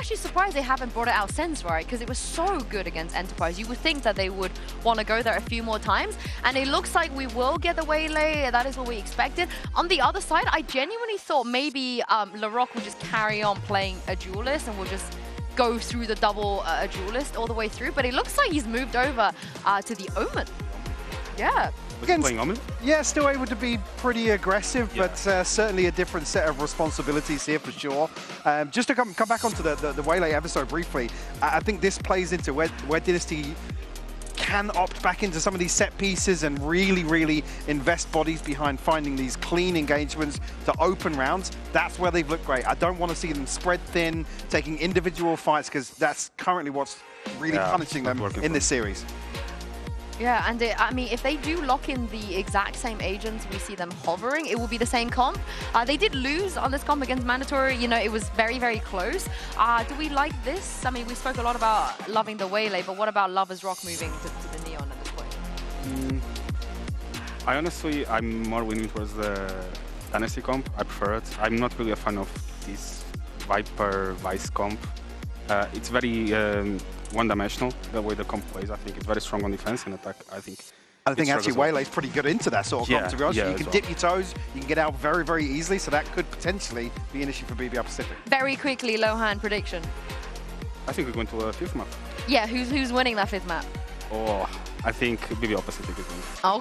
actually surprised they haven't brought it out since, right? Because it was so good against Enterprise. You would think that they would want to go there a few more times. And it looks like we will get the waylay. That is what we expected. On the other side, I genuinely thought maybe LaRock would just carry on playing a duelist and will just go through the double duelist all the way through. But it looks like he's moved over to the Omen. Yeah. Playing Omen? Yeah, still able to be pretty aggressive, but certainly a different set of responsibilities here for sure. Just to come back onto the waylay ever so briefly, I think this plays into where Dynasty can opt back into some of these set pieces and really invest bodies behind finding these clean engagements to open rounds. That's where they've looked great. I don't want to see them spread thin, taking individual fights, because that's currently what's really punishing them in this series. Yeah, and I mean, if they do lock in the exact same agents, we see them hovering, it will be the same comp. They did lose on this comp against Mandatory. You know, it was very close. Do we like this? I mean, we spoke a lot about loving the waylay, but what about Lover's Rock moving to the Neon at this point? I honestly, I'm more leaning towards the Dynasty comp. I prefer it. I'm not really a fan of this Viper Vice comp. It's very one-dimensional, the way the comp plays. I think it's very strong on defense and attack. I think actually Waylay's pretty good into that sort of comp, to be honest. You can dip your toes, you can get out very easily, so that could potentially be an issue for BBL Pacific. Very quickly, Lohan, prediction. I think we're going to a 5th map. Yeah, who's winning that 5th map? Oh, I think BBL Pacific is winning.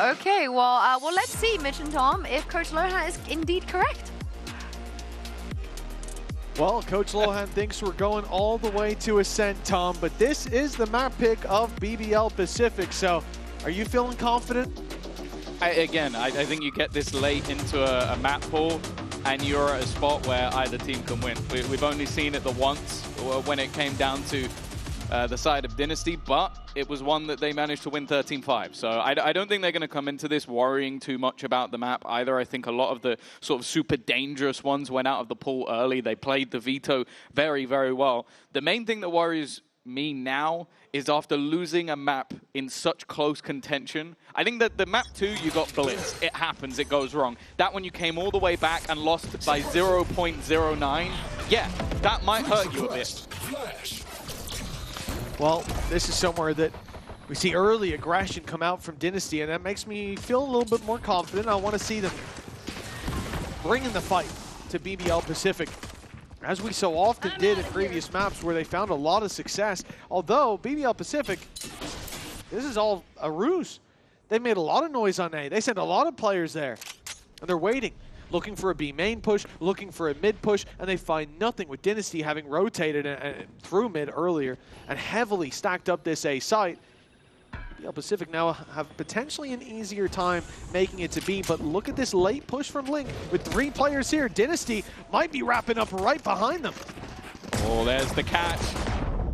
Okay. Well, let's see, Mitch and Tom, if Coach Lohan is indeed correct. Well, Coach Lohan thinks we're going all the way to Ascent, Tom, but this is the map pick of BBL Pacific, so are you feeling confident? I think you get this late into a map pool and you're at a spot where either team can win. We've only seen it the once when it came down to the side of Dynasty, but it was one that they managed to win 13-5. So I don't think they're going to come into this worrying too much about the map either. I think a lot of the sort of super dangerous ones went out of the pool early. They played the veto very well. The main thing that worries me now is after losing a map in such close contention. I think that the map 2, you got Blitz. It happens, it goes wrong. That one you came all the way back and lost by 0.09. Yeah, that might hurt you a bit. Well, this is somewhere that we see early aggression come out from Dynasty, and that makes me feel a little bit more confident. I want to see them bringing the fight to BBL Pacific, as we so often did in previous maps where they found a lot of success. Although BBL Pacific, this is all a ruse. They made a lot of noise on A. They sent a lot of players there, and they're waiting, looking for a B main push, looking for a mid push, and they find nothing with Dynasty having rotated through mid earlier and heavily stacked up this A site. BBL Pacific now have potentially an easier time making it to B, but look at this late push from Link with 3 players here. Dynasty might be wrapping up right behind them. Oh, there's the catch.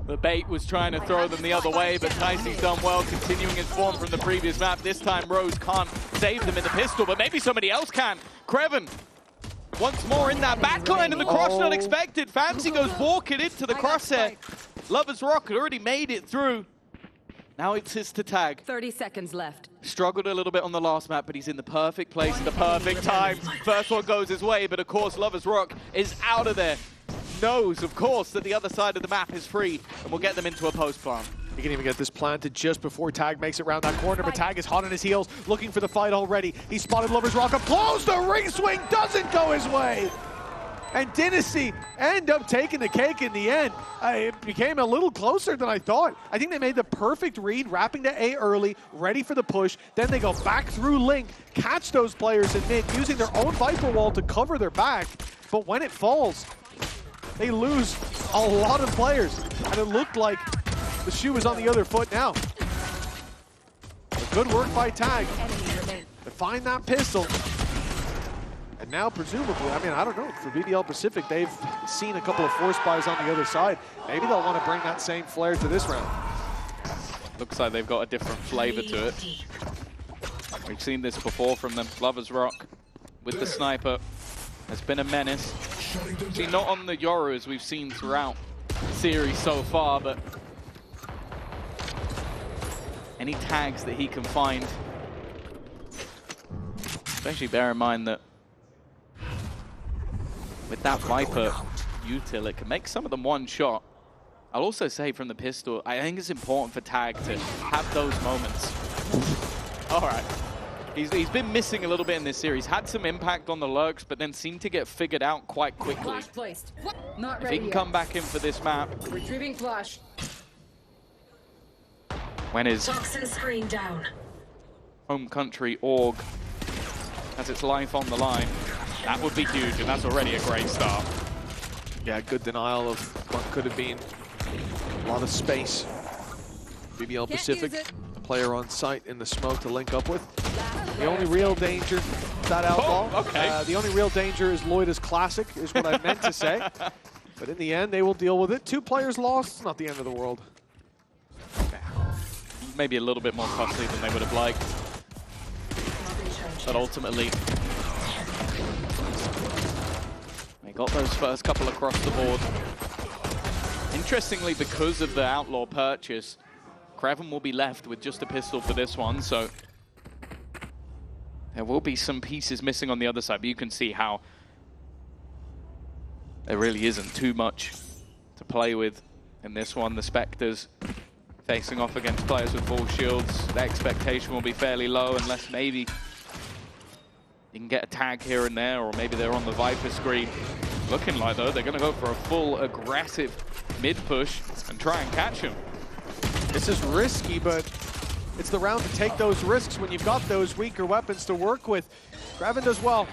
The bait was trying to throw them the other way, but Nicey's done well, continuing his form from the previous map. This time Rose can't save them in the pistol, but maybe somebody else can. Kreven once more in that backline, and the cross not expected. Fancy goes walking into the crosshair. Lover's Rock had already made it through. Now it's his to tag. 30 seconds left. Struggled a little bit on the last map, but he's in the perfect place at the perfect time. First one goes his way, but of course Lover's Rock is out of there. Knows, of course, that the other side of the map is free, and will get them into a post plant. He can even get this planted just before Tag makes it around that corner, but Tag is hot on his heels, looking for the fight already. He spotted Lover's Rock up close. The ring swing doesn't go his way. And Dynasty end up taking the cake in the end. It became a little closer than I thought. I think they made the perfect read, wrapping to A early, ready for the push. Then they go back through Link, catch those players in mid, using their own Viper wall to cover their back. But when it falls, they lose a lot of players. And it looked like the shoe was on the other foot now. But good work by Tag to find that pistol. And now, presumably, I mean, I don't know, for BBL Pacific, they've seen a couple of force buys on the other side. Maybe they'll want to bring that same flair to this round. Looks like they've got a different flavor to it. We've seen this before from them. Lover's Rock with the sniper has been a menace. See, not on the Yoru as we've seen throughout the series so far, but any tags that he can find. Especially bear in mind that with that Viper, util. It can make some of them one shot. I'll also say from the pistol, I think it's important for Tag to have those moments. All right. He's been missing a little bit in this series. Had some impact on the lurks, but then seemed to get figured out quite quickly. Flash placed. Not If ready he can yet. come back in for this map, Retrieving flash. when his Toxin screen down. home country org has its life on the line, that would be huge, and that's already a great start. Yeah, good denial of what could have been a lot of space. BBL Pacific, a player on site in the smoke to link up with. The only real danger, that outlaw. Oh, okay. The only real danger is Lloyd's Classic, is what I meant to say. But in the end, they will deal with it. 2 players lost, it's not the end of the world. Maybe a little bit more costly than they would have liked. But ultimately, they got those first couple across the board. Interestingly, because of the outlaw purchase, Kraven will be left with just a pistol for this one, so there will be some pieces missing on the other side, but you can see how there really isn't too much to play with in this one. The Spectres facing off against players with full shields. The expectation will be fairly low unless maybe you can get a tag here and there, or maybe they're on the Viper screen. Looking like, though, they're going to go for a full aggressive mid-push and try and catch him. This is risky, but it's the round to take those risks when you've got those weaker weapons to work with. Kraven does well.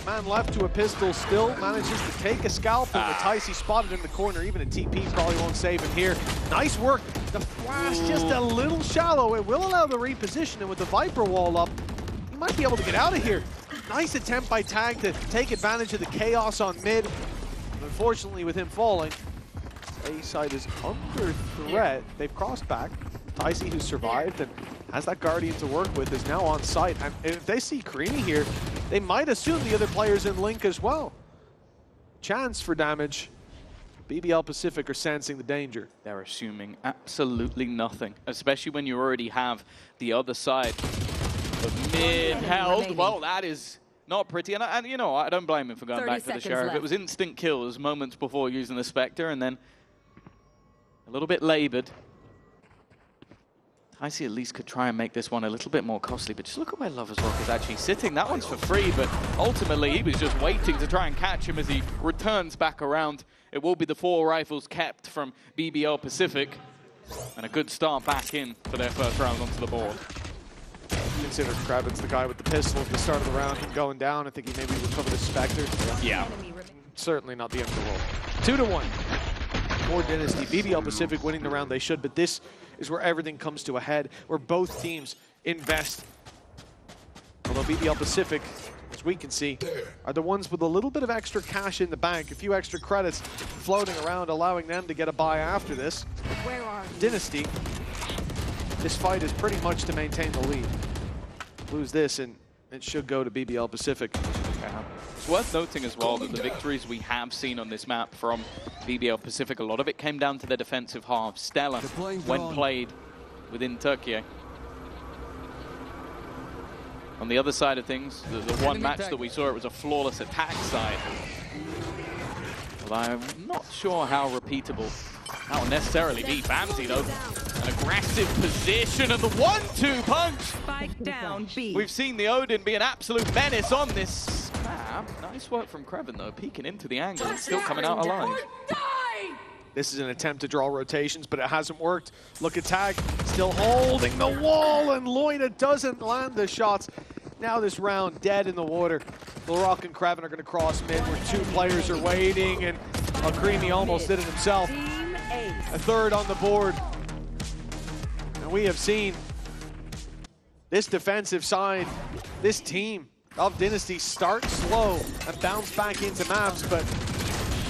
Man left to a pistol, still manages to take a scalp, and the Ticey spotted in the corner. Even a TP probably won't save him here. Nice work. The flash just a little shallow. It will allow the reposition, and with the Viper wall up, he might be able to get out of here. Nice attempt by Tag to take advantage of the chaos on mid. Unfortunately, with him falling, A side is under threat. They've crossed back. Ticey, who survived and has that Guardian to work with, is now on site. And if they see Creamy here, they might assume the other players in Link as well. Chance for damage. BBL Pacific are sensing the danger. They're assuming absolutely nothing, especially when you already have the other side of mid held. Well, that is not pretty. And you know, I don't blame him for going back to the Sheriff. left. It was instant kills moments before using the Spectre, and then a little bit labored. Ticey at least could try and make this one a little bit more costly, but just look at where Lover's Rock is actually sitting. That one's for free, but ultimately he was just waiting to try and catch him as he returns back around. It will be the 4 rifles kept from BBL Pacific, and a good start back in for their first round onto the board. Consider Kraven's the guy with the pistol at the start of the round, him going down. I think he maybe recovered his Spectre. Yeah. Certainly not the end of the world. 2-1 for Dynasty. BBL Pacific winning the round they should, but this is where everything comes to a head, where both teams invest. Although BBL Pacific, as we can see, are the ones with a little bit of extra cash in the bank, a few extra credits floating around, allowing them to get a buy after this. Where are you? Dynasty, this fight is pretty much to maintain the lead. Lose this and it should go to BBL Pacific. It's worth noting as well that the victories we have seen on this map from BBL Pacific, a lot of it came down to their defensive half. Stellar, when played within Turkey. On the other side of things, the one match that we saw, it was a flawless attack side. Although I'm not sure how repeatable that will necessarily be. Bamsey, though, an aggressive position and the 1-2 punch. Spike down B. We've seen the Odin be an absolute menace on this map. Nice work from Kraven, though, peeking into the angle and still coming out alive. This is an attempt to draw rotations, but it hasn't worked. Look at Tag, still holding the wall, and Loida doesn't land the shots. Now this round dead in the water. Larock and Kraven are going to cross mid where 2 players are waiting, and Creamy almost did it himself. A third on the board. And we have seen this defensive side, this team of Dynasty start slow and bounce back into maps, but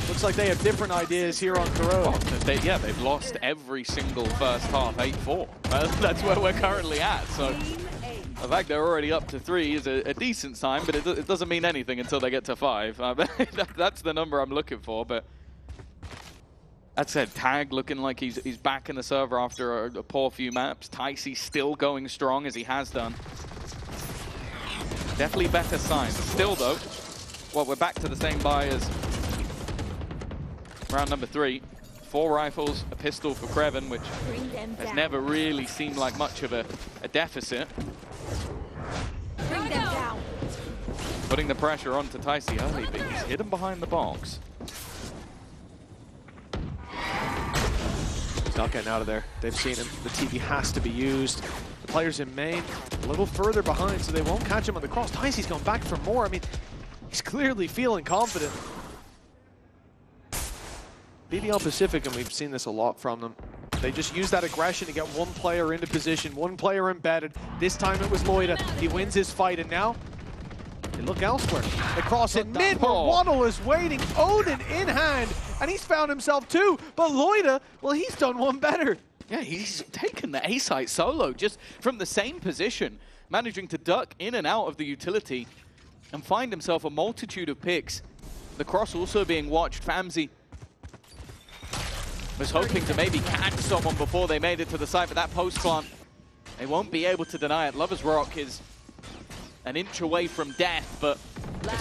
looks like they have different ideas here on Corona. Yeah, they've lost every single first half, 8-4. That's where we're currently at. So the fact they're already up to 3 is a decent sign, but it doesn't mean anything until they get to 5. That's the number I'm looking for. But that said, Tag looking like he's back in the server after a poor few maps. Ticey still going strong as he has done. Definitely better signs. Still though, well, we're back to the same buy as round number 3. 4 rifles, a pistol for Kreven, which has never really seemed like much of a deficit. Bring them down. Putting the pressure onto Dicey early, but he's hidden behind the box. He's not getting out of there. They've seen him. The TV has to be used. The players in main a little further behind, so they won't catch him on the cross. Dicey's going back for more. I mean, he's clearly feeling confident. BBL Pacific, and we've seen this a lot from them, they just use that aggression to get one player into position, one player embedded. This time it was Loida. He wins his fight, and now they look elsewhere. They cross it mid where Waddle is waiting, Odin in hand, and he's found himself too. But Loida, well, he's done one better. Yeah, he's taken the A-site solo just from the same position, managing to duck in and out of the utility and find himself a multitude of picks. The cross also being watched. Famzy was hoping to maybe catch someone before they made it to the site, but that post plant, they won't be able to deny it. Lover's Rock is an inch away from death, but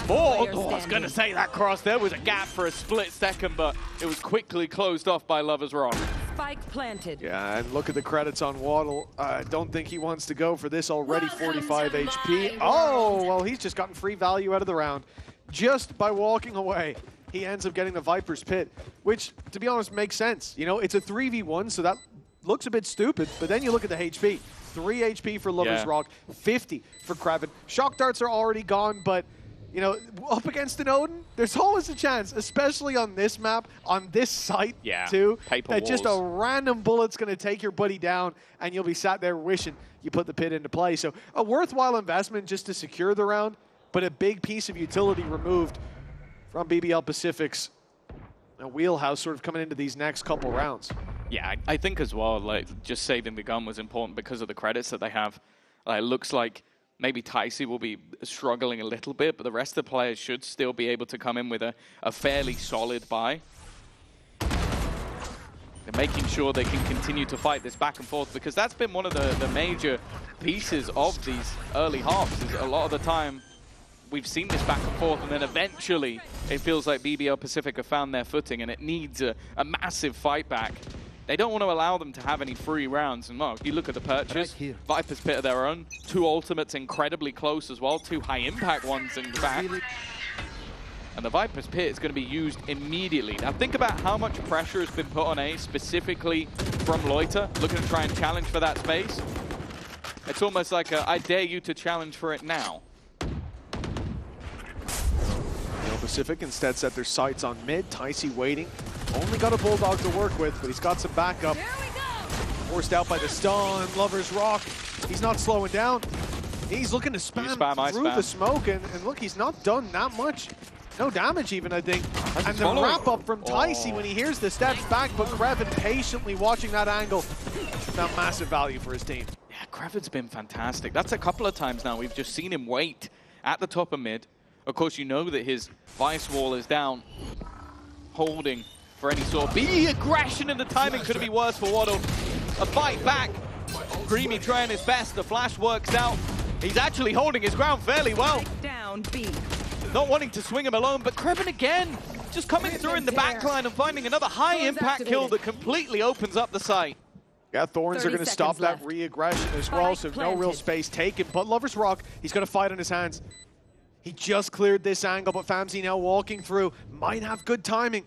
I was going to say that cross. There was a gap for a split second, but it was quickly closed off by Lover's Rock. Spike planted. Yeah, and look at the credits on Waddle. I don't think he wants to go for this already. 45 HP. Oh, well, he's just gotten free value out of the round just by walking away. He ends up getting the Viper's Pit, which, to be honest, makes sense. You know, it's a 3v1, so that looks a bit stupid, but then you look at the HP. 3 HP for Lover's Rock, 50 for Kreven. Shock darts are already gone, but, you know, up against an Odin, there's always a chance, especially on this map, on this site, too, that just a random bullet's going to take your buddy down, and you'll be sat there wishing you put the pit into play. So a worthwhile investment just to secure the round, but a big piece of utility removed from BBL Pacific's wheelhouse sort of coming into these next couple rounds. Yeah, I think as well, like, just saving the gun was important because of the credits that they have. It looks like maybe Dicey will be struggling a little bit, but the rest of the players should still be able to come in with a fairly solid buy. They're making sure they can continue to fight this back and forth, because that's been one of the major pieces of these early halves, is a lot of the time we've seen this back and forth, and then eventually it feels like BBL Pacific have found their footing, and it needs a massive fight back. They don't want to allow them to have any free rounds. And well, you look at the purchase, Viper's Pit of their own, 2 ultimates incredibly close as well, 2 high impact ones in fact. And the Viper's Pit is going to be used immediately. Now think about how much pressure has been put on A, specifically from Loiter, looking to try and challenge for that space. It's almost like I dare you to challenge for it now. Pacific instead set their sights on mid. Dicey waiting. Only got a Bulldog to work with, but he's got some backup. Forced out by the stun. Lover's Rock. He's not slowing down. He's looking to spam through the smoke, and look, he's not done that much. No damage even, I think. And the wrap up from Dicey when he hears the steps back, but Kreven patiently watching that angle. Found massive value for his team. Yeah, Kreven's been fantastic. That's a couple of times now we've just seen him wait at the top of mid. Of course, you know that his Vice Wall is down, holding for any sort of aggression, and the timing couldn't be worse for Waddle. A fight back. Creamy trying his best. The flash works out. He's actually holding his ground fairly well. Down B. Not wanting to swing him alone, but Kreven again, just coming through in the backline and finding another high-impact kill that completely opens up the site. Yeah, Thorns are going to stop that re-aggression as well, so no real space taken. But Lover's Rock, he's got a fight on his hands. He just cleared this angle, but Famzy now walking through. Might have good timing.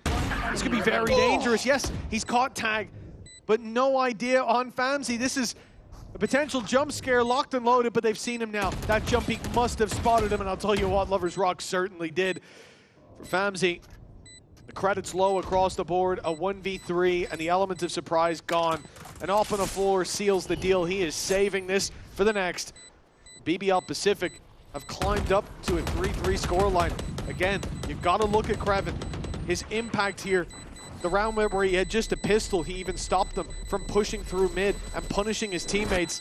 This could be very dangerous. Yes, he's caught tag, but no idea on Famzy. This is a potential jump scare, locked and loaded, but they've seen him now. That jump peak must have spotted him, and I'll tell you what, Lover's Rock certainly did. For Famzy, the credits low across the board, a 1v3, and the element of surprise gone. And off on the floor seals the deal. He is saving this for the next. BBL Pacific have climbed up to a 3-3 scoreline. Again, you've got to look at Kreven. His impact here, the round where he had just a pistol, he even stopped them from pushing through mid and punishing his teammates.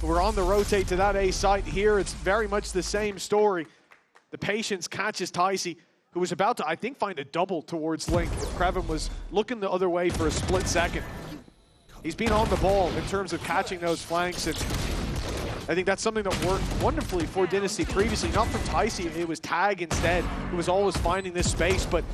We're on the rotate to that A site here. It's very much the same story. The patience catches Dicey, who was about to, I think, find a double towards Link. Kreven was looking the other way for a split second. He's been on the ball in terms of catching those flanks, and I think that's something that worked wonderfully for Dynasty previously. Not from Dicey, it was Tag instead, who was always finding this space, but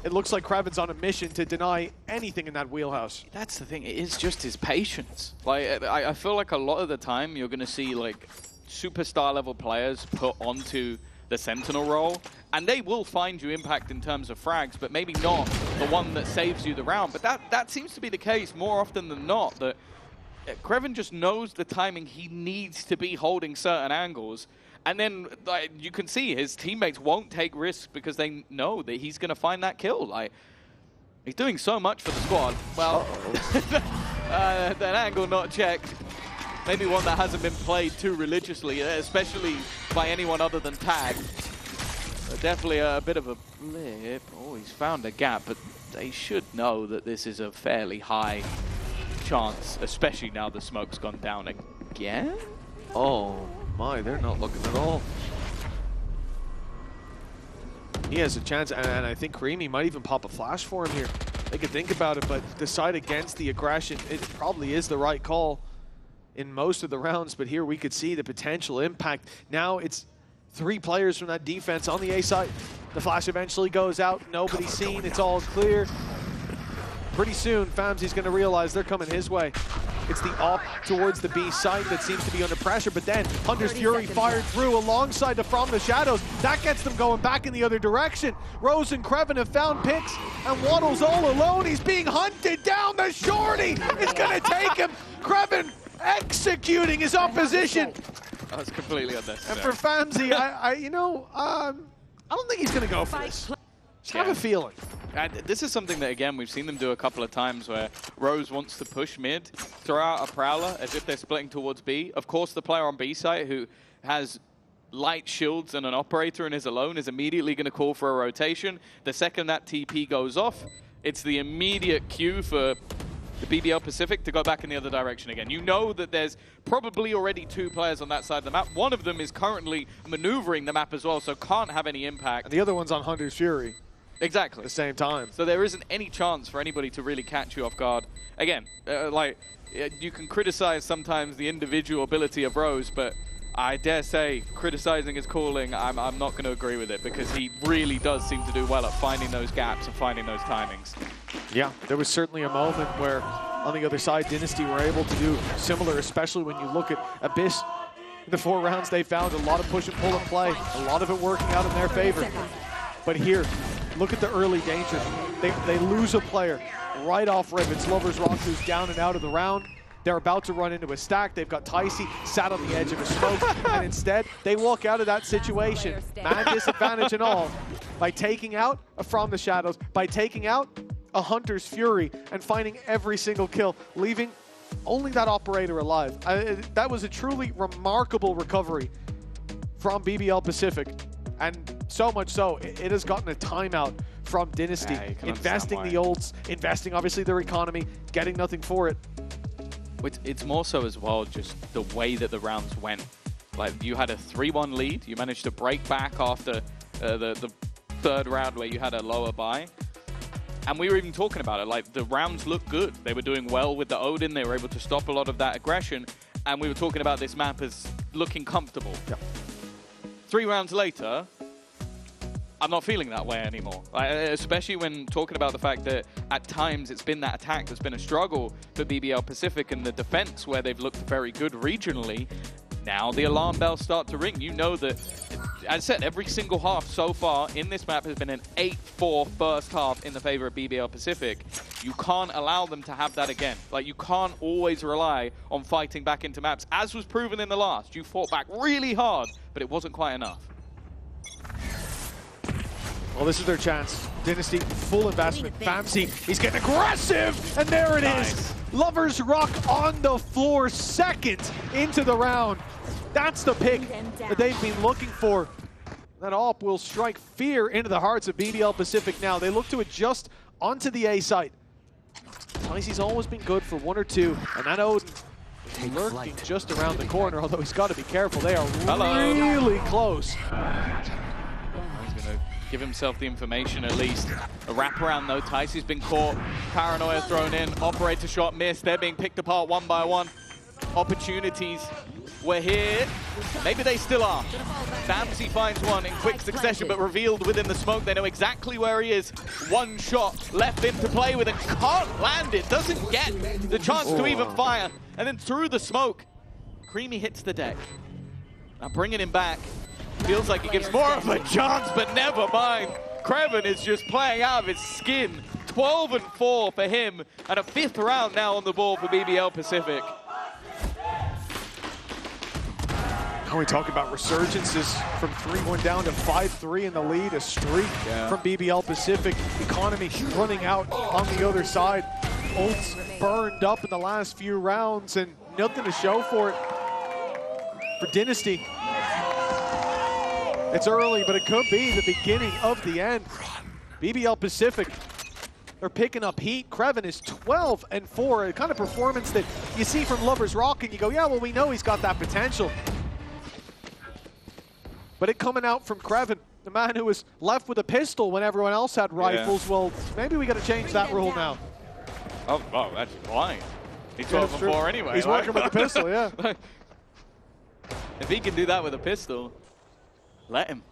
it looks like Kraven's on a mission to deny anything in that wheelhouse. That's the thing, it is just his patience. Like, I feel like a lot of the time you're going to see like superstar level players put onto the Sentinel role, and they will find you impact in terms of frags, but maybe not the one that saves you the round. But that seems to be the case more often than not, that Kraven just knows the timing he needs to be holding certain angles. And then like, you can see his teammates won't take risks because they know that he's going to find that kill. Like, he's doing so much for the squad. Well, that angle not checked. Maybe one that hasn't been played too religiously, especially by anyone other than Tag. Definitely a bit of a blip. Oh, he's found a gap, but they should know that this is a fairly high chance, especially now the smoke's gone down again. Oh my, they're not looking at all. He has a chance, and I think Creamy might even pop a flash for him here. They could think about it, but decide against the aggression. It probably is the right call in most of the rounds, but here we could see the potential impact. Now it's 3 players from that defense on the A side. The flash eventually goes out, nobody's seen, it's all clear. Pretty soon, Famsy's gonna realize they're coming his way. It's the op towards the B site that seems to be under pressure, but then Hunter's Fury fired through alongside the From the Shadows. That gets them going back in the other direction. Rose and Kraven have found picks, and Waddle's all alone. He's being hunted down. The shorty is gonna take him. Kraven executing his opposition. That was completely unnecessary. And for Famsy, I don't think he's gonna go for this. Just have a feeling. And this is something that, again, we've seen them do a couple of times where Rose wants to push mid, throw out a Prowler as if they're splitting towards B. Of course, the player on B site who has light shields and an operator and is alone is immediately going to call for a rotation. The second that TP goes off, it's the immediate cue for the BBL Pacific to go back in the other direction again. You know that there's probably already 2 players on that side of the map. One of them is currently maneuvering the map as well, so can't have any impact. And the other one's on Hunter's Fury. Exactly. At the same time. So there isn't any chance for anybody to really catch you off guard. Again, you can criticize sometimes the individual ability of Rose, but I dare say criticizing his calling, I'm not going to agree with it, because he really does seem to do well at finding those gaps and finding those timings. Yeah, there was certainly a moment where on the other side, Dynasty were able to do similar, especially when you look at Abyss. In the 4 rounds they found a lot of push and pull and play, a lot of it working out in their favor. But here, look at the early danger. They lose a player right off rip. It's Lovers Rock who's down and out of the round. They're about to run into a stack. They've got Ticey sat on the edge of a smoke, and instead they walk out of that situation, man disadvantage and all, by taking out a From the Shadows, by taking out a Hunter's Fury, and finding every single kill, leaving only that operator alive. That was a truly remarkable recovery from BBL Pacific. And so much so, it has gotten a timeout from Dynasty. Yeah, investing the ults, investing obviously their economy, getting nothing for it. It's more so as well just the way that the rounds went. Like, you had a 3-1 lead, you managed to break back after the 3rd round where you had a lower buy. And we were even talking about it, like the rounds looked good. They were doing well with the Odin, they were able to stop a lot of that aggression. And we were talking about this map as looking comfortable. Yeah. 3 rounds later, I'm not feeling that way anymore. Especially when talking about the fact that at times it's been that attack that's been a struggle for BBL Pacific, and the defense where they've looked very good regionally. Now the alarm bells start to ring. You know that, as I said, every single half so far in this map has been an 8-4 first half in the favor of BBL Pacific. You can't allow them to have that again. Like, you can't always rely on fighting back into maps, as was proven in the last. You fought back really hard, but it wasn't quite enough. Well, this is their chance. Dynasty, full investment. Famsy, he's getting aggressive, and there it is. Lovers Rock on the floor, second into the round. That's the pick that they've been looking for. That op will strike fear into the hearts of BBL Pacific now. They look to adjust onto the A site. Ticey's always been good for 1 or 2, and that Odin is lurking just around the corner, although he's got to be careful. They are really close. He's going to give himself the information at least. A wraparound though, Ticey's been caught. Paranoia thrown in, operator shot missed. They're being picked apart one by one. Opportunities we're here. Maybe they still are. Bamsey finds one in quick succession, but revealed within the smoke. They know exactly where he is. One shot left in to play with and can't land it. Doesn't get the chance to even fire. And then through the smoke, Creamy hits the deck. Now bringing him back. Feels like he gives more of a chance, but never mind. Kreven is just playing out of his skin. 12-4 for him, and a 5th round now on the board for BBL Pacific. Are we talking about resurgences from 3-1 down to 5-3 in the lead, a streak from BBL Pacific. Economy running out on the other side. Ults burned up in the last few rounds and nothing to show for it for Dynasty. It's early, but it could be the beginning of the end. BBL Pacific, they're picking up heat. Kreven is 12-4, a kind of performance that you see from Lovers Rock and you go, yeah, well, we know he's got that potential. But it coming out from Kreven, the man who was left with a pistol when everyone else had rifles. Well, maybe we got to change that rule now. Oh, that's fine. He's 12-4 anyway. He's working with the pistol, yeah. If he can do that with a pistol, let him.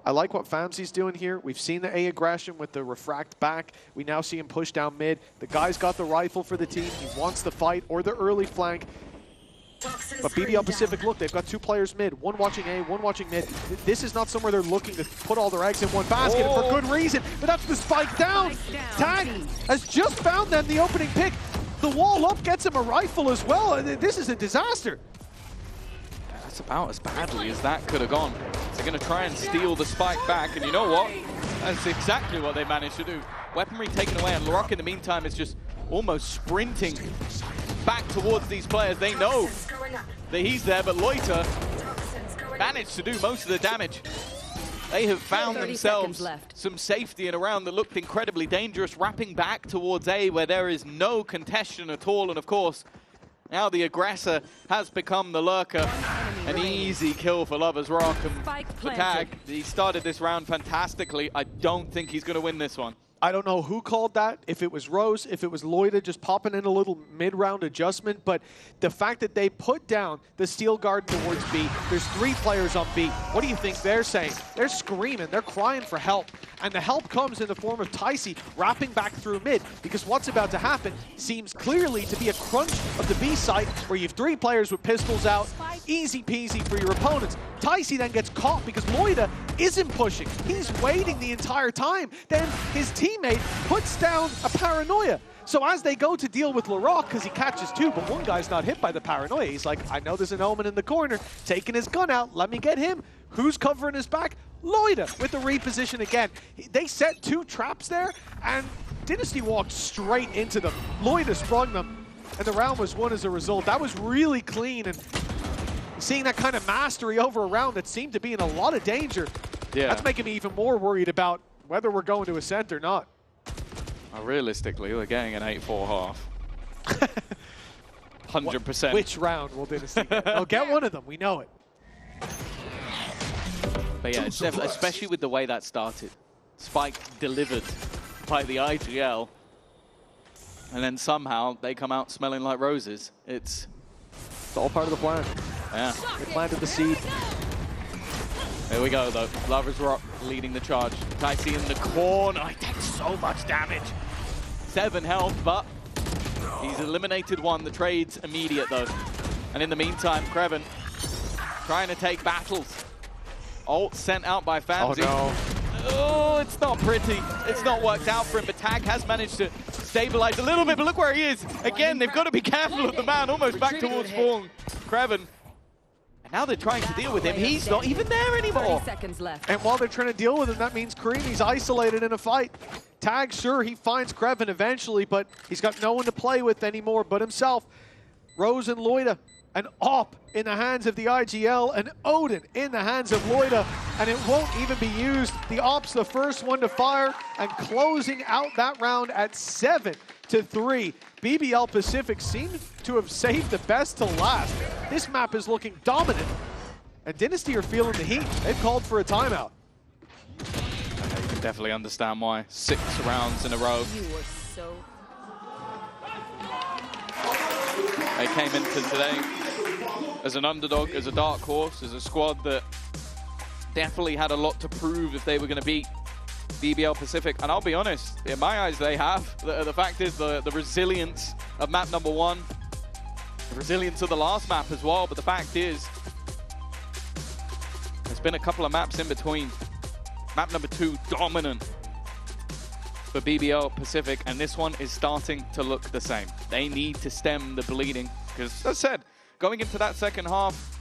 I like what Famsy's doing here. We've seen the A aggression with the refract back. We now see him push down mid. The guy's got the rifle for the team. He wants the fight or the early flank. But BBL Pacific, look, they've got 2 players mid. One watching A, one watching mid. This is not somewhere they're looking to put all their eggs in one basket, and for good reason. But that's the spike down. Tag has just found them the opening pick. The wall up gets him a rifle as well. This is a disaster. That's about as badly as that could have gone. They're going to try and steal the spike back, and you know what? That's exactly what they managed to do. Weaponry taken away, and LaRock in the meantime is just almost sprinting back towards these players. They know that he's there, but Loiter managed to do most of the damage. They have found themselves some safety in a round that looked incredibly dangerous, wrapping back towards A, where there is no contention at all, and of course, now the aggressor has become the lurker. An easy kill for Lovers Rock, and for Tag, he started this round fantastically. I don't think he's going to win this one. I don't know who called that, if it was Rose, if it was Loida just popping in a little mid-round adjustment, but the fact that they put down the steel guard towards B, there's 3 players on B. What do you think they're saying? They're screaming, they're crying for help, and the help comes in the form of Tycee wrapping back through mid, because what's about to happen seems clearly to be a crunch of the B site, where you have 3 players with pistols out, easy peasy for your opponents. Tycee then gets caught because Loida isn't pushing. He's waiting the entire time. Then his teammate puts down a paranoia. So as they go to deal with LaRock, because he catches 2, but one guy's not hit by the paranoia. He's like, I know there's an Omen in the corner, taking his gun out, let me get him. Who's covering his back? Loida with the reposition again. They set 2 traps there, and Dynasty walked straight into them. Loida sprung them, and the round was won as a result. That was really clean, and seeing that kind of mastery over a round that seemed to be in a lot of danger, that's making me even more worried about whether we're going to Ascent or not. Realistically, we're getting an 8-4 half. 100%. Which round will Dynasty get? They'll get one of them, we know it. But yeah, it's especially with the way that started. Spike delivered by the IGL, and then somehow they come out smelling like roses. It's all part of the plan. Yeah. They planted the seed. There we go, though. Lovers Rock leading the charge. Tycee in the corner. He takes so much damage. 7 health, but he's eliminated 1. The trade's immediate, though. And in the meantime, Kreven trying to take battles. Ult sent out by Famzy. Oh, no. Oh, it's not pretty. It's not worked out for him, but Tag has managed to stabilize a little bit, but look where he is. Again, they've got to be careful of the man, almost back towards spawn. Kreven. And now they're trying to deal with him. He's not even there anymore. 30 seconds left. And while they're trying to deal with him, that means Creamy's isolated in a fight. Tag, sure, he finds Kreven eventually, but he's got no one to play with anymore but himself. Rose and Loida, an AWP in the hands of the IGL, and Odin in the hands of Loida, and it won't even be used. The AWP's the first one to fire, and closing out that round at 7-3. BBL Pacific seems to have saved the best to last. This map is looking dominant, and Dynasty are feeling the heat. They've called for a timeout. You can definitely understand why. 6 rounds in a row. You were so... They came into today as an underdog, as a dark horse, as a squad that definitely had a lot to prove if they were going to beat BBL Pacific. And I'll be honest, in my eyes, they have. The fact is the resilience of map number 1, the resilience of the last map as well. But the fact is, there's been a couple of maps in between. Map number 2, dominant for BBL Pacific, and this one is starting to look the same. They need to stem the bleeding, because as I said, going into that second half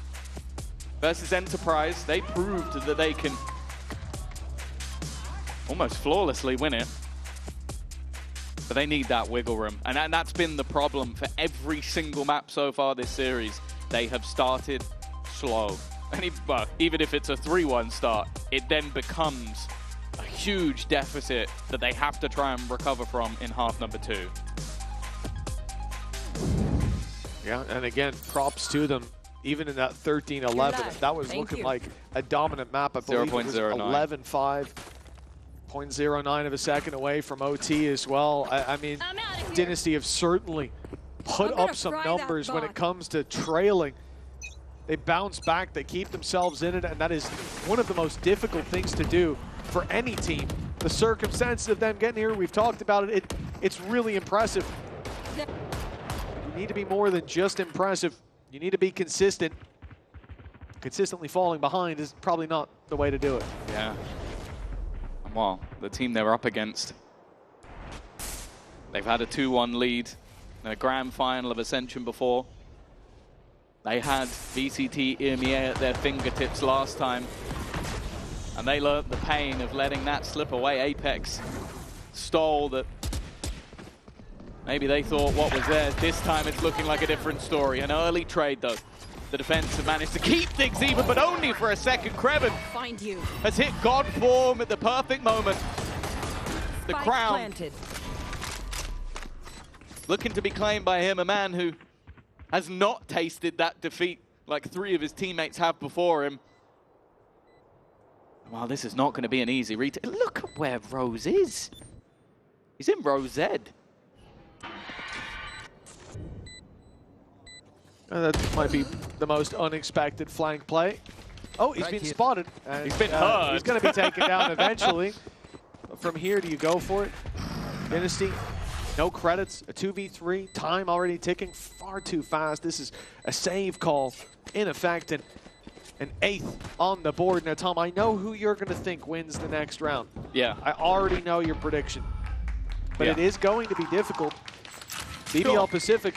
versus Enterprise, they proved that they can almost flawlessly win it, but they need that wiggle room, and that's been the problem for every single map so far this series. They have started slow, and even if it's a 3-1 start, it then becomes a huge deficit that they have to try and recover from in half number 2. Yeah, and again, props to them. Even in that 13-11, that was looking like a dominant map. I believe it was 11-5, 0.09 of a second away from OT as well. I mean, Dynasty have certainly put up some numbers when it comes to trailing. They bounce back, they keep themselves in it, and that is one of the most difficult things to do for any team. The circumstances of them getting here, we've talked about it, it's really impressive. You need to be more than just impressive. You need to be consistent. Consistently falling behind is probably not the way to do it. Yeah. Well, the team they're up against, they've had a 2-1 lead in a grand final of Ascension before. They had VCT EMEA at their fingertips last time, and they learned the pain of letting that slip away. Apex stole that. Maybe they thought what was theirs. This time it's looking like a different story. An early trade, though. The defense have managed to keep things even, but only for a second. Kreven has hit God form at the perfect moment. The crown planted, looking to be claimed by him, a man who has not tasted that defeat like 3 of his teammates have before him. Well, this is not going to be an easy retake. Look at where Rose is. He's in Rose Z. That might be the most unexpected flank play. Oh, he's been spotted. And, he's been hurt. He's going to be taken down eventually. From here, do you go for it? Dynasty, no credits, a 2v3, time already ticking far too fast. This is a save call in effect, and an 8th on the board. Now, Tom, I know who you're going to think wins the next round. Yeah. I already know your prediction. But it is going to be difficult. BBL Pacific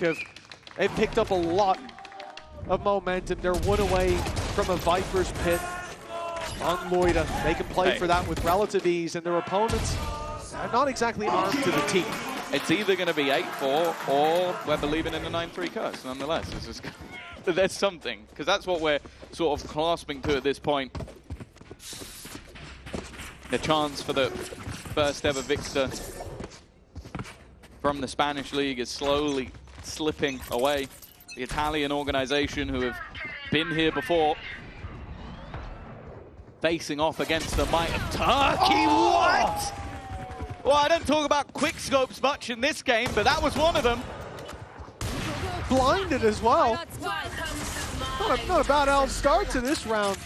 they've picked up a lot of momentum. They're 1 away from a Viper's pit on Loida. They can play for that with relative ease, and their opponents are not exactly armed to the teeth. It's either going to be 8-4 or we're believing in the 9-3 curse, nonetheless. It's just, there's something, because that's what we're sort of clasping to at this point. The chance for the first ever victor from the Spanish League is slowly slipping away. The Italian organization who have been here before, facing off against the might of Turkey. What? Well, I don't talk about quick scopes much in this game, but that was one of them. Blinded as well. Not a bad start to this round.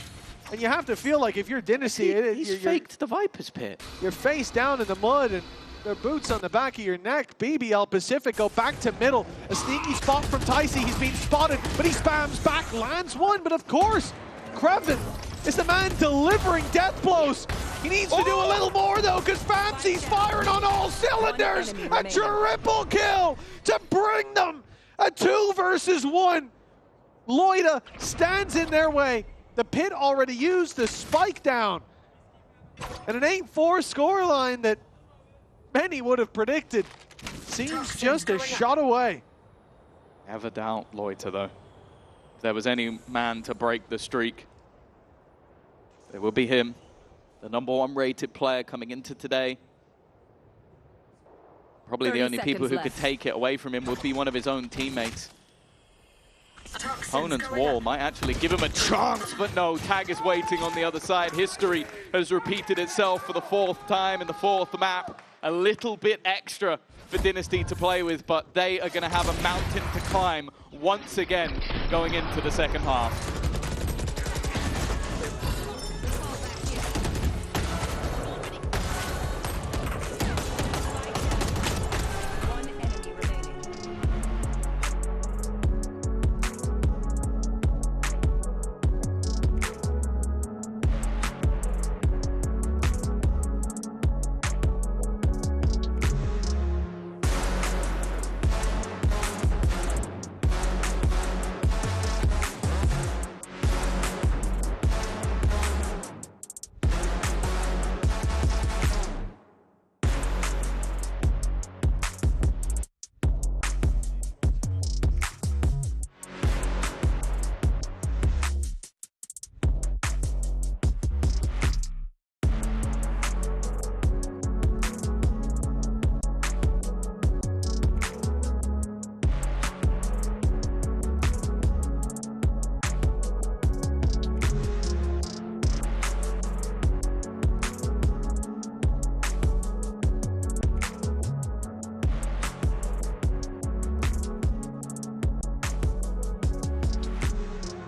And you have to feel like if you're Dynasty, he's faked the Viper's pit. You're face down in the mud and their boots on the back of your neck. BBL Pacific go back to middle. A sneaky spot from Ticey. He's been spotted, but he spams back, lands one. But of course, Kreven is the man delivering death blows. He needs to do a little more, though, because Fancy's firing on all cylinders. A triple kill to bring them a 2 versus 1. Loida stands in their way. The pit already used the spike down. And an 8-4 scoreline that many would have predicted seems just a shot away. Never doubt Loita, though. If there was any man to break the streak, it will be him. The #1 rated player coming into today. Probably the only people who could take it away from him would be one of his own teammates. Opponent's wall might actually give him a chance, but no, Tag is waiting on the other side. History has repeated itself for the 4th time in the 4th map. A little bit extra for Dynasty to play with, but they are going to have a mountain to climb once again. going into the second half.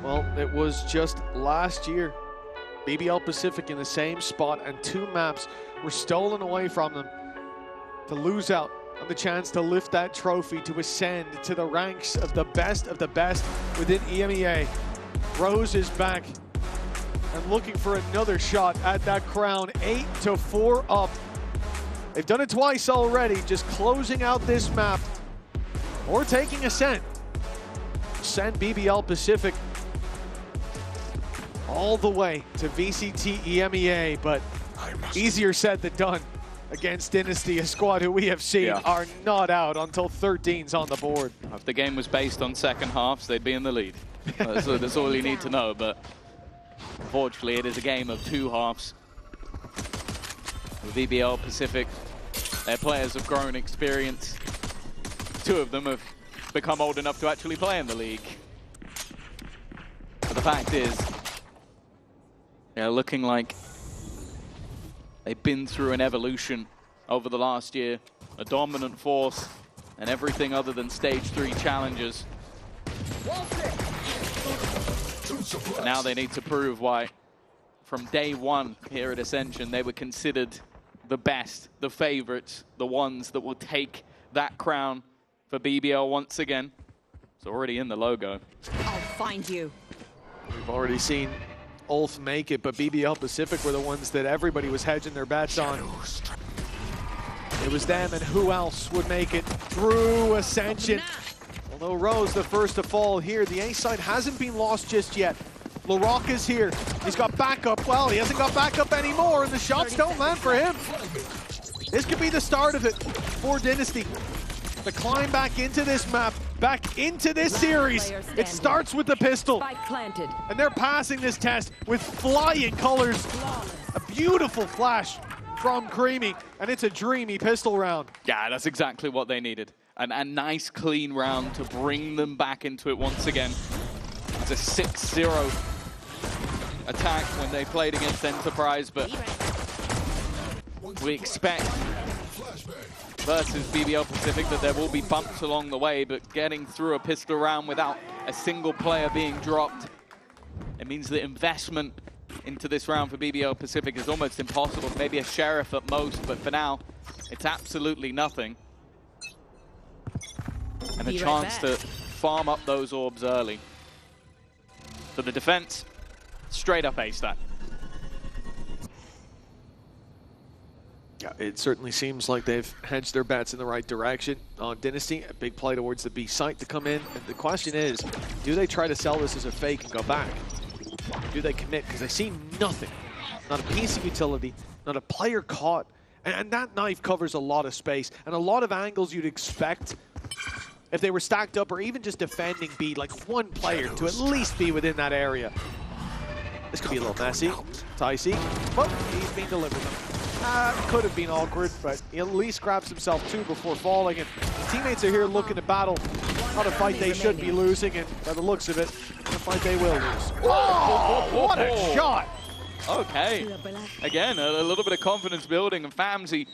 Well, it was just last year, BBL Pacific in the same spot, and 2 maps were stolen away from them to lose out on the chance to lift that trophy, to ascend to the ranks of the best within EMEA. Rose is back and looking for another shot at that crown. 8-4 up. They've done it twice already, just closing out this map or taking Ascent. Send BBL Pacific all the way to VCT EMEA, but easier said than done against Dynasty, a squad who we have seen are not out until 13's on the board. If the game was based on second halves, they'd be in the lead. That's all you need to know, but unfortunately it is a game of 2 halves. With VBL Pacific, their players have grown experience. 2 of them have become old enough to actually play in the league. But the fact is, they're looking like they've been through an evolution over the last year, a dominant force, and everything other than stage 3 challenges. And now they need to prove why, from day 1 here at Ascension, they were considered the best, the favorites, the ones that will take that crown for BBL once again. It's already in the logo. I'll find you. We've already seen Ulf make it, but BBL Pacific were the ones that everybody was hedging their bets on. It was them, and who else would make it through Ascension? Although Rose, the first to fall here, the A side hasn't been lost just yet. LaRock is here. He's got backup. Well, he hasn't got backup anymore, and the shots don't land for him. This could be the start of it for Dynasty. The climb back into this map, back into this series. It starts with the pistol. Spike planted. And they're passing this test with flying colors. A beautiful flash from Creamy, and it's a dreamy pistol round. Yeah, that's exactly what they needed. A nice, clean round to bring them back into it once again. It's a 6-0 attack when they played against Enterprise, but we expect versus BBL Pacific that there will be bumps along the way, but getting through a pistol round without a single player being dropped, it means the investment into this round for BBL Pacific is almost impossible. Maybe a sheriff at most, but for now, it's absolutely nothing. And a chance to farm up those orbs early. For the defense, straight up A-stat. Yeah, it certainly seems like they've hedged their bets in the right direction on Dynasty. A big play towards the B site to come in. And the question is, do they try to sell this as a fake and go back? Do they commit? Because they see nothing. Not a piece of utility, not a player caught. And that knife covers a lot of space and a lot of angles you'd expect if they were stacked up or even just defending B, like one player to at least be within that area. This could be a little messy. Ticey, but he's been delivered them. Could have been awkward, but he at least grabs himself 2 before falling, and his teammates are here looking to battle. Not a fight they should be losing, and by the looks of it, a fight they will lose. Oh, what a shot! Okay, again, a little bit of confidence building, and Famzy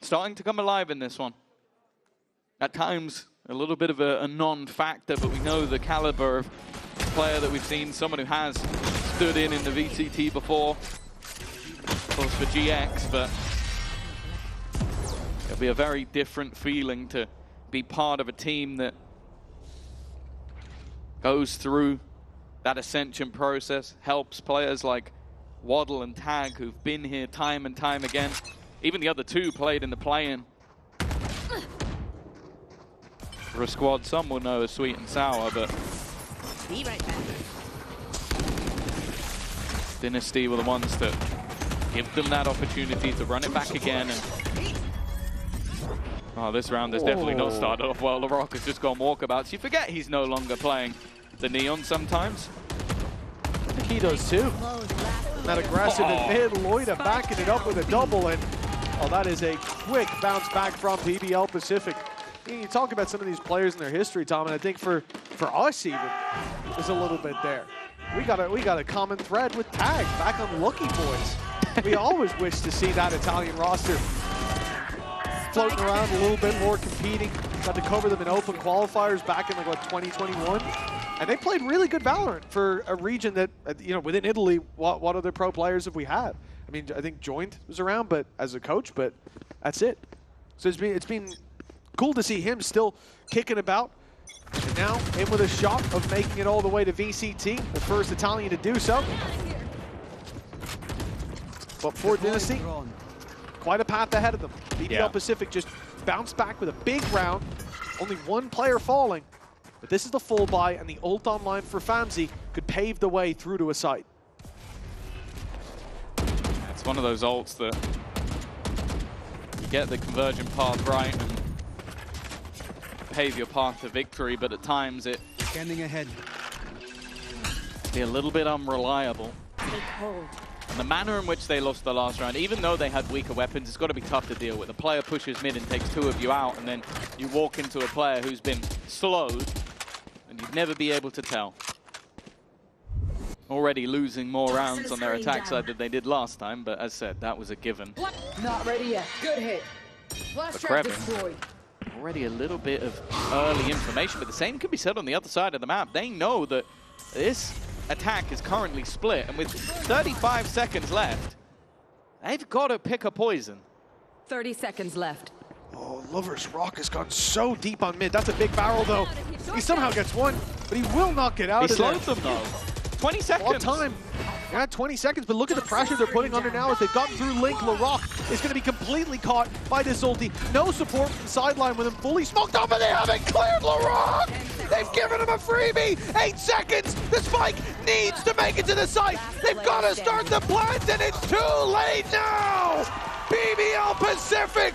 starting to come alive in this one. At times, a little bit of a non-factor, but we know the caliber of player that we've seen, someone who has stood in the VCT before. Of course for GX, but it'll be a very different feeling to be part of a team that goes through that Ascension process, helps players like Waddle and Tag, who've been here time and time again. Even the other two played in the play-in. For a squad some will know as sweet and sour, but Be right back. Dynasty were the ones that give them that opportunity to run it back again. And oh, this round has definitely not started off well. LaRock has just gone walkabouts. You forget he's no longer playing the Neon sometimes. I think he does too. That aggressive in mid, Loida backing it up with a double, and oh, that is a quick bounce back from BBL Pacific. You talk about some of these players in their history, Tom, and I think for us even, there's a little bit there. We got a common thread with Tag back on Lucky Boys. We always wish to see that Italian roster floating around a little bit more, competing. Got to cover them in open qualifiers back in like what, 2021, and they played really good Valorant for a region that, you know, within Italy. What other pro players have we had? I mean, I think Joint was around, but as a coach, but that's it. So it's been cool to see him still kicking about. And now in with a shot of making it all the way to VCT, the first Italian to do so. But for Dynasty, quite a path ahead of them. BBL Pacific just bounced back with a big round. Only one player falling. But this is the full buy, and the ult online for Famzy could pave the way through to a site. It's one of those ults that you get the conversion path right and pave your path to victory, but at times it Scanning ahead. be a little bit unreliable. Take hold. And the manner in which they lost the last round, even though they had weaker weapons, it's got to be tough to deal with. A player pushes mid and takes two of you out, and then you walk into a player who's been slowed, and you'd never be able to tell. Already losing more rounds on their attack side than they did last time, but as said, that was a given. Not ready yet. Good hit. Flash trap destroyed. Already a little bit of early information, but the same can be said on the other side of the map. They know that this attack is currently split, and with 35 seconds left, they've got to pick a poison. 30 seconds left. Oh, Lover's Rock has gone so deep on mid. That's a big barrel, though. He somehow gets one, but he will not get out of there. He slowed them, though. 20 seconds. What time? Yeah, 20 seconds, but look at the pressure they're putting under now as they've gotten through Link. LaRock is going to be completely caught by this ulti. No support from the sideline with him fully smoked up, and they haven't cleared LaRock! They've given him a freebie! 8 seconds! The spike needs to make it to the site! They've got to start the plant, and it's too late now! BBL Pacific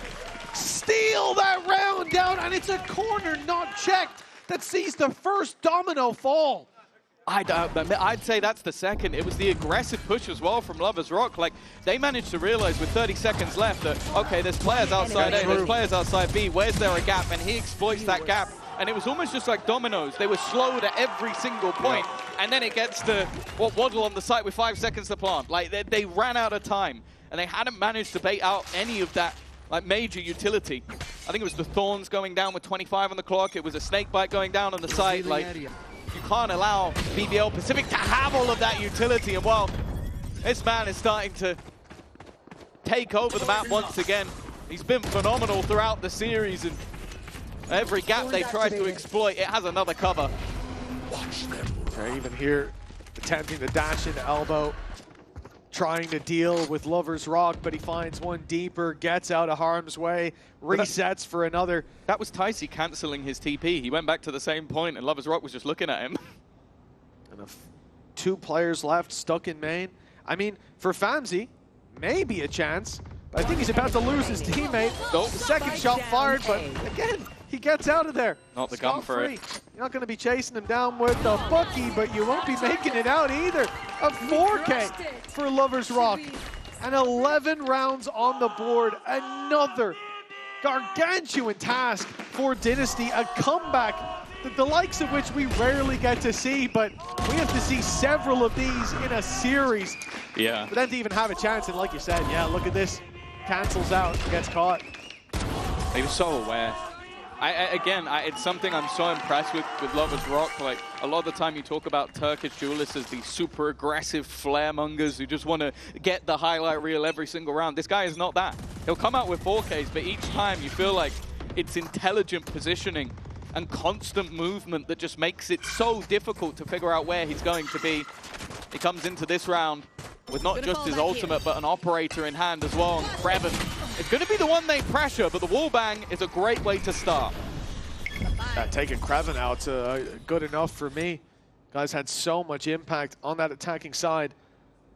steal that round down, and it's a corner not checked that sees the first domino fall. I'd say that's the second. It was the aggressive push as well from Lover's Rock. Like, they managed to realize with 30 seconds left that, okay, there's players outside A, there's players outside B, where's there a gap? And he exploits that gap. And it was almost just like dominoes. They were slowed at every single point. And then it gets to Waddle on the site with 5 seconds to plant. Like, they ran out of time. And they hadn't managed to bait out any of that like major utility. I think it was the Thorns going down with 25 on the clock. It was a Snakebite going down on the site. Like, you can't allow BBL Pacific to have all of that utility. And well, this man is starting to take over the map once again. He's been phenomenal throughout the series, and every gap they try to exploit, it has another cover. Watch them. Even here, attempting to dash into elbow, trying to deal with Lover's Rock, but he finds one deeper, gets out of harm's way, resets for another. That was Ticey cancelling his TP. He went back to the same point, and Lover's Rock was just looking at him. And 2 players left, stuck in main. I mean, for Famzy, maybe a chance. I think he's about to lose his teammate. Nope. The second shot fired, but again, he gets out of there. Not the gun for it. You're not going to be chasing him down with the Bucky, but you won't be making it out either. A 4K for Lover's Rock. And 11 rounds on the board. Another gargantuan task for Dynasty. A comeback, the likes of which we rarely get to see, but we have to see several of these in a series. Yeah. For them to even have a chance, and like you said, yeah, look at this. Cancels out, gets caught. He was so aware. Again, it's something I'm so impressed with Lovers Rock. Like, a lot of the time you talk about Turkish duelists as these super aggressive flare-mongers who just want to get the highlight reel every single round. This guy is not that. He'll come out with 4Ks, but each time you feel like it's intelligent positioning and constant movement that just makes it so difficult to figure out where he's going to be. He comes into this round with not just his ultimate, but an operator in hand as well. And Kreven is going to be the one they pressure, but the wallbang is a great way to start. Taking Kreven out, good enough for me. Guys had so much impact on that attacking side.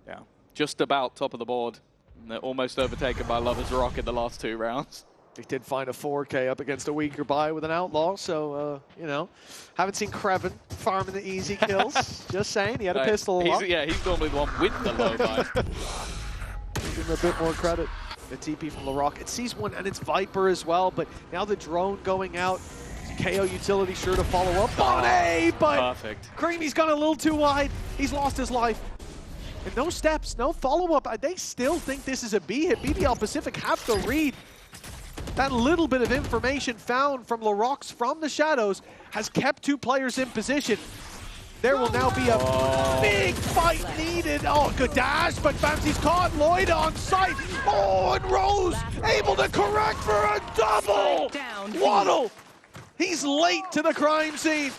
Yeah, just about top of the board. And they're almost overtaken by Lovers Rock in the last 2 rounds. They did find a 4K up against a weaker buy with an Outlaw, so, you know. Haven't seen Kreven farming the easy kills. Just saying, he had a pistol a lot. Yeah, he's normally the one with the low buy. Give him a bit more credit. The TP from LaRock. It sees one, and it's Viper as well, but now the drone going out. KO utility sure to follow up on A, but perfect. Creamy's gone a little too wide. He's lost his life. And no steps, no follow-up. They still think this is a B hit. BBL Pacific have to read. That little bit of information found from LaRock's from the shadows has kept 2 players in position. There will now be a big fight needed. Oh, good dash, but Fancy's caught. Lloyd on site. Oh, and Rose able to correct for a double. Waddle, he's late to the crime scene,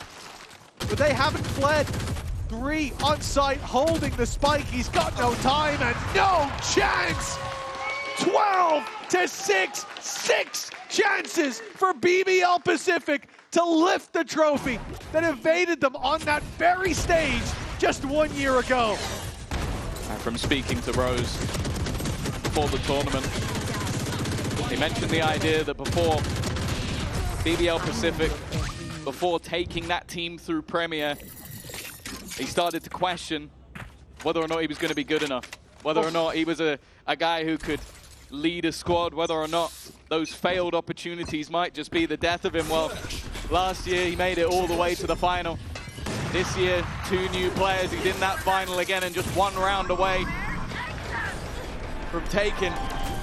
but they haven't fled. 3 on site, holding the spike. He's got no time and no chance. 12 to 6, 6 chances for BBL Pacific to lift the trophy that evaded them on that very stage just 1 year ago. From speaking to Rose before the tournament, he mentioned the idea that before BBL Pacific, before taking that team through Premier, he started to question whether or not he was going to be good enough, whether or not he was a guy who could lead a squad, whether or not those failed opportunities might just be the death of him. Well, last year he made it all the way to the final. This year, 2 new players. He's in that final again and just 1 round away from taking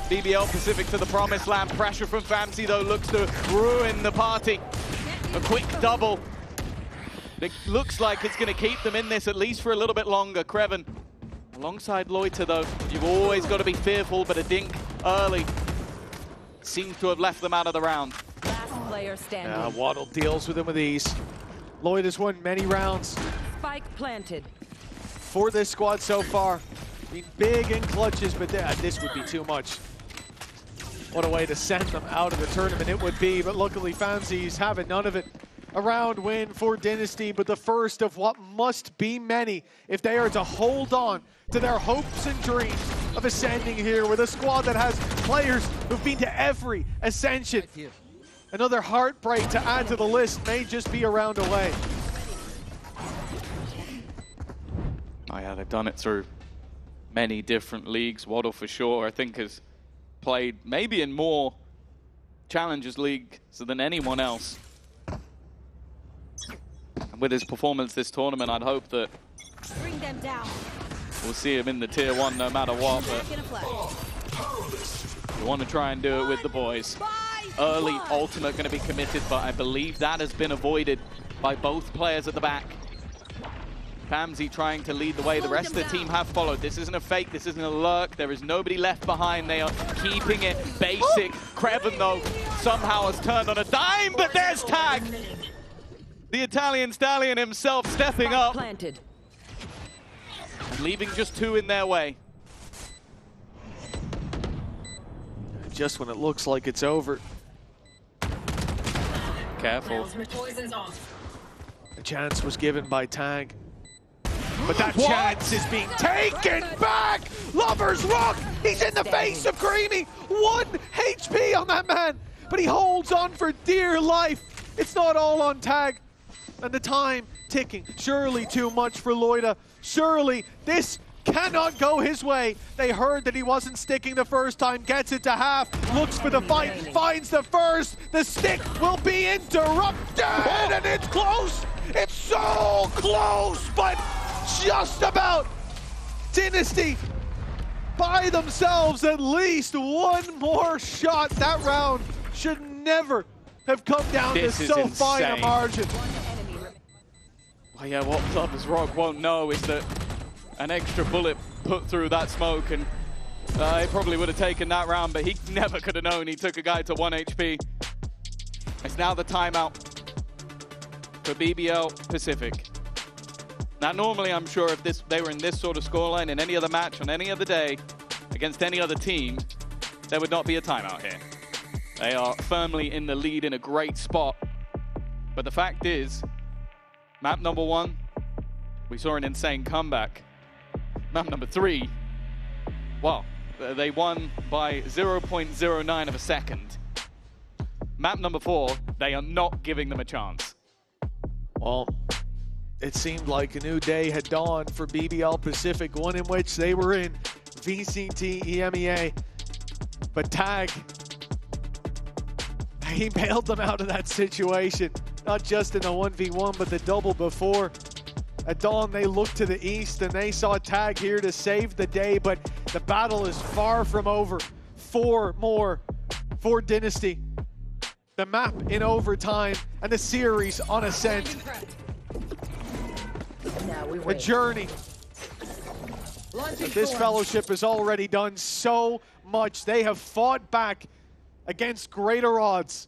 BBL Pacific to the promised land. Pressure from Fancy, though, looks to ruin the party. A quick double. It looks like it's going to keep them in this at least for a little bit longer. Kreven alongside Loiter, though. You've always got to be fearful, but a dink early seems to have left them out of the round. Last player standing. Yeah, Waddle deals with him with ease. Lloyd has won many rounds. Spike planted. For this squad so far. Been big in clutches, but this would be too much. What a way to send them out of the tournament it would be, but luckily Fancy's having none of it. A round win for Dynasty, but the first of what must be many if they are to hold on to their hopes and dreams of ascending here with a squad that has players who've been to every Ascension. Another heartbreak to add to the list may just be a round away. Oh yeah, they've done it through many different leagues. Waddle for sure, I think, has played maybe in more Challengers leagues than anyone else. And with his performance this tournament, I'd hope that Bring them down. we'll see him in the tier 1 no matter what, but we want to try and do it with the boys. Early ultimate going to be committed, but I believe that has been avoided by both players at the back. Famzy trying to lead the way. The rest of the team have followed. This isn't a fake, this isn't a lurk. There is nobody left behind. They are keeping it basic. Kreven, though, somehow has turned on a dime, but there's Tag. The Italian stallion himself stepping up. Planted. And leaving just 2 in their way. Just when it looks like it's over. Careful. The chance was given by Tag. But that chance is being taken back! Lovers Rock! He's in the face of Creamy! 1 HP on that man! But he holds on for dear life. It's not all on Tag. And the time ticking. Surely too much for Loida. Surely this cannot go his way. They heard that he wasn't sticking the first time. Gets it to half. Looks for the fight. Finds the first. The stick will be interrupted. And it's close. It's so close. But just about. Dynasty buy themselves at least 1 more shot. That round should never have come down to so fine a margin. Well, yeah, what Lovers Rock won't know is that an extra bullet put through that smoke, and he probably would have taken that round, but he never could have known he took a guy to 1 HP. It's now the timeout for BBL Pacific. Now, normally, I'm sure if they were in this sort of scoreline in any other match on any other day against any other team, there would not be a timeout here. They are firmly in the lead in a great spot. But the fact is, map number 1, we saw an insane comeback. Map number 3, well, they won by 0.09 of a second. Map number 4, they are not giving them a chance. Well, it seemed like a new day had dawned for BBL Pacific, one in which they were in VCT EMEA. But Tag, he bailed them out of that situation, not just in the 1v1, but the double before. At dawn, they looked to the east and they saw Tag here to save the day, but the battle is far from over. 4 more for Dynasty. The map in overtime and the series on Ascent. A journey. But this fellowship has already done so much. They have fought back against greater odds.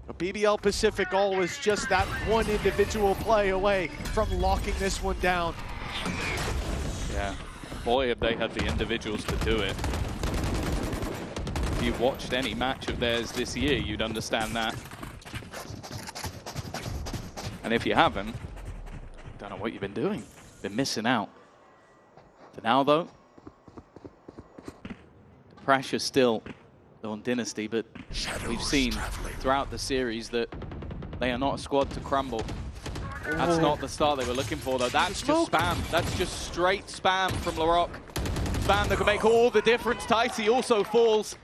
But BBL Pacific always just that one individual play away from locking this one down. Yeah, boy, have they had the individuals to do it. If you've watched any match of theirs this year, you'd understand that. And if you haven't, don't know what you've been doing. Been missing out. For now, though, the pressure's still on Dynasty, but we've seen throughout the series that they are not a squad to crumble. That's not the start they were looking for, though. That's just spam. That's just straight spam from LaRock. Spam that can make all the difference. Ticey also falls.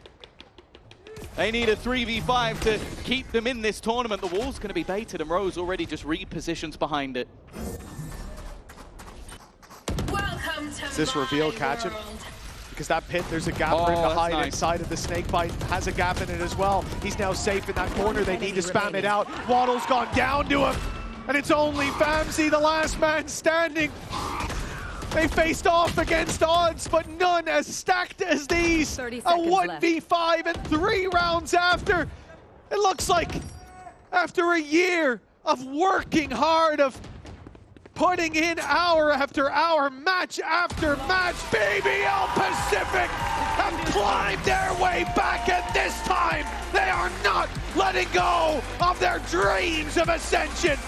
They need a 3v5 to keep them in this tournament. The wall's going to be baited, and Rose already just repositions behind it. Does this reveal catch him? Because that pit, there's a gap for him to hide inside of the snakebite. Has a gap in it as well. He's now safe in that corner. They need to spam it out. Waddle's gone down to him. And it's only Famzy, the last man standing. They faced off against odds, but none as stacked as these. A 1v5 and 3 rounds after. It looks like after a year of working hard, of putting in hour after hour, match after match, BBL Pacific have climbed their way back, and this time they are not letting go of their dreams of Ascension.